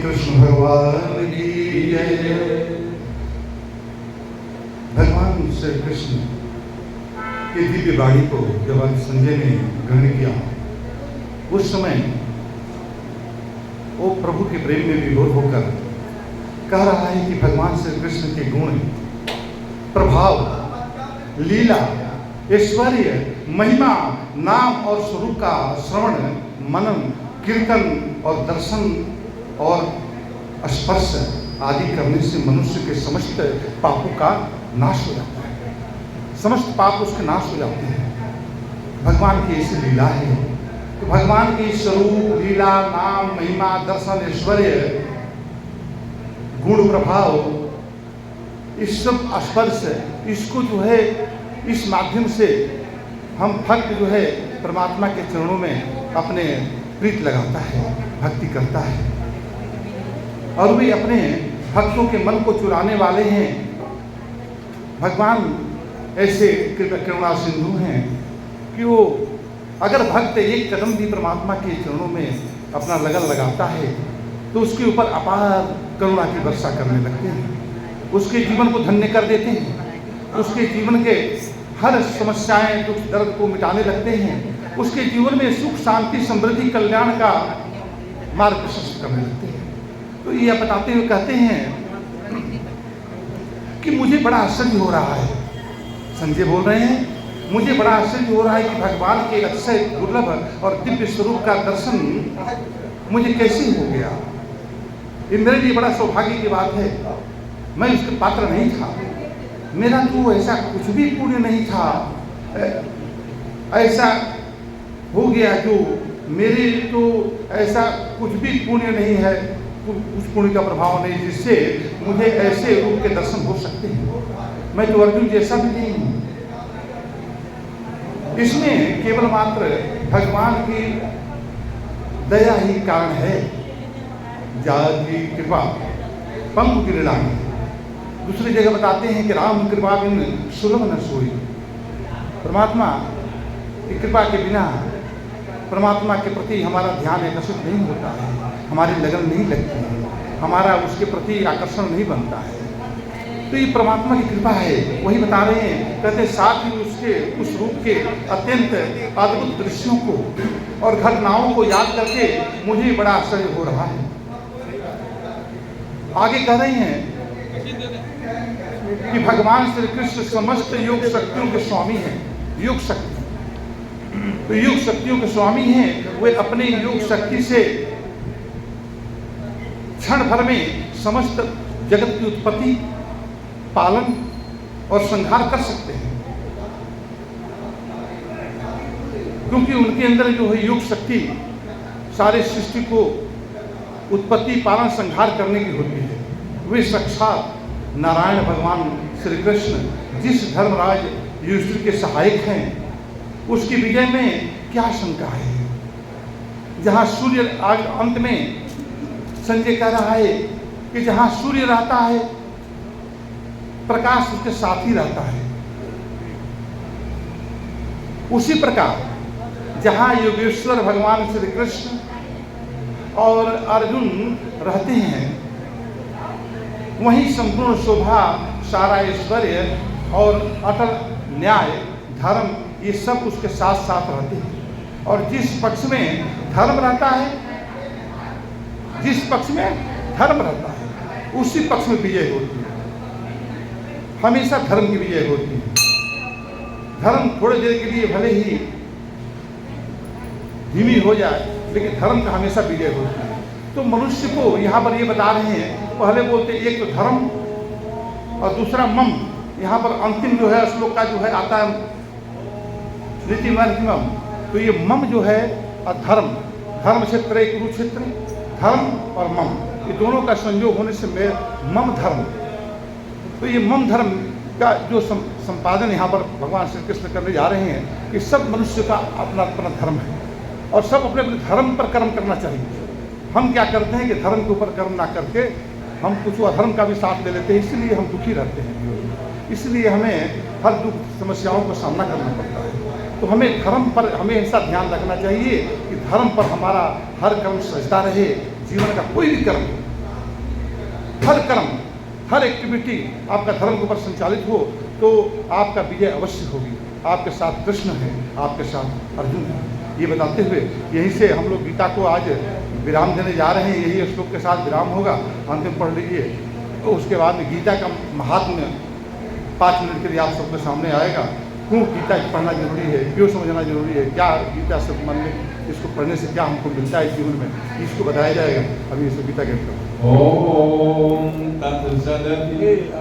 कृष्ण भगवान की जय। भगवान श्री कृष्ण की दिव्य वाणी को जब आज संजय ने ग्रहण किया, उस समय वो प्रभु के प्रेम में विभोर होकर कह रहा है कि भगवान श्री कृष्ण के गुण, प्रभाव, लीला, ऐश्वर्य, महिमा, नाम और स्वरूप का श्रवण, मनन, कीर्तन और दर्शन और स्पर्श आदि करने से मनुष्य के समस्त पापों का नाश हो जाता है। समस्त पाप उसके नाश हो जाते हैं। भगवान की ऐसी लीला है। तो भगवान की स्वरूप, लीला, नाम, महिमा, दर्शन, ऐश्वर्य, गुण, प्रभाव, इस सब स्पर्श, इसको जो है इस माध्यम से हम भक्त जो है परमात्मा के चरणों में अपने प्रीत लगाता है, भक्ति करता है। और वे अपने भक्तों के मन को चुराने वाले हैं। भगवान ऐसे करुणा सिंधु हैं कि वो अगर भक्त एक कदम भी परमात्मा के चरणों में अपना लगन लगाता है तो उसके ऊपर अपार करुणा की वर्षा करने लगते हैं, उसके जीवन को धन्य कर देते हैं, उसके जीवन के हर समस्याएं, दुख, दर्द को मिटाने लगते हैं, उसके जीवन में सुख, शांति, समृद्धि, कल्याण का मार्ग प्रशस्त करने लगते हैं। तो ये बताते हुए कहते हैं कि मुझे बड़ा आश्चर्य हो रहा है। संजय बोल रहे हैं, मुझे बड़ा आश्चर्य हो रहा है कि भगवान के अक्षय दुर्लभ और दिव्य स्वरूप का दर्शन मुझे कैसे हो गया। ये मेरे लिए बड़ा सौभाग्य की बात है। मैं उसके पात्र नहीं था। मेरा तो ऐसा कुछ भी पुण्य नहीं था, ऐसा हो गया जो मेरे तो ऐसा कुछ भी पुण्य नहीं है, उस पुण्य का प्रभाव नहीं जिससे मुझे ऐसे रूप के दर्शन हो सकते हैं। मैं तो अर्जुन जैसा भी नहीं हूँ। इसमें केवल मात्र भगवान की दया ही कारण है, जाति कृपा पंग गिरलानी। दूसरी जगह बताते हैं कि राम कृपा बिन सुलभ न सोई। परमात्मा की कृपा के बिना परमात्मा के प्रति हमारा ध्यान आकर्षित नहीं होता है, हमारी लगन नहीं लगती है, हमारा उसके प्रति आकर्षण नहीं बनता है। तो ये परमात्मा की कृपा है। वही बता रहे हैं, कहते साथ ही उसके उस रूप के अत्यंत अद्भुत दृश्यों को और घटनाओं को याद करके मुझे बड़ा आश्चर्य हो रहा है। आगे कह रहे हैं कि भगवान श्री कृष्ण समस्त योग शक्तियों के स्वामी हैं। योग शक्ति, तो योग शक्तियों के स्वामी हैं। वे अपने योग शक्ति से क्षण भर में समस्त जगत की उत्पत्ति, पालन और संहार कर सकते हैं, क्योंकि उनके अंदर जो है योग शक्ति सारे सृष्टि को उत्पत्ति, पालन, संहार करने की होती है। वे साक्षात नारायण भगवान श्री कृष्ण जिस धर्मराज युधिष्ठिर के सहायक हैं, उसकी विजय में क्या शंका है। जहाँ सूर्य आज अंत में संजय कह रहा है कि जहाँ सूर्य रहता है प्रकाश उसके साथ ही रहता है, उसी प्रकार जहाँ योगेश्वर भगवान श्री कृष्ण और अर्जुन रहते हैं, वहीं संपूर्ण शोभा, सारा ऐश्वर्य और अटल न्याय, धर्म, ये सब उसके साथ साथ रहते हैं। और जिस पक्ष में धर्म रहता है, जिस पक्ष में धर्म रहता है, उसी पक्ष में विजय होती है। हमेशा धर्म की विजय होती है। धर्म थोड़ी देर के लिए भले ही धीमी हो जाए, लेकिन धर्म का हमेशा विजय होती है। तो मनुष्य को यहाँ पर ये बता रहे हैं, पहले बोलते एक तो धर्म और दूसरा मम। यहाँ पर अंतिम जो है श्लोक का जो है आता है नीतिमर्थिमम। तो ये मम जो है धर्म, धर्म क्षेत्र कुरुक्षेत्र, धर्म और मम, ये दोनों का संयोग होने से मम धर्म। तो ये मम धर्म का जो संपादन यहाँ पर भगवान श्री कृष्ण करने जा रहे हैं कि सब मनुष्य का अपना अपना धर्म है और सब अपने अपने धर्म पर कर्म करना चाहिए। हम क्या करते हैं कि धर्म के ऊपर कर्म ना करके हम कुछ अधर्म का भी साथ ले लेते हैं, इसलिए हम दुखी रहते हैं। इसलिए हमें हर दुख समस्याओं का सामना करना पड़ता है। तो हमें धर्म पर हमेशा ध्यान रखना चाहिए कि धर्म पर हमारा हर कर्म सजता रहे। जीवन का कोई भी कर्म हर कर्म, हर एक्टिविटी आपका धर्म के ऊपर संचालित हो तो आपका विजय अवश्य होगी। आपके साथ कृष्ण है, आपके साथ अर्जुन है। ये बताते हुए यहीं से हम लोग गीता को आज विराम देने जा रहे हैं। यही श्लोक के साथ विराम होगा, अंतिम पढ़ लीजिए। तो उसके बाद में गीता का महात्म्य 5 मिनट के लिए आप सबके सामने आएगा। क्यों गीता पढ़ना जरूरी है, क्यों समझना जरूरी है, क्या गीता से मन में इसको पढ़ने से क्या हमको मिलता है जीवन में, इसको बताया जाएगा। अभी इस गीता के ओम तत्सदिति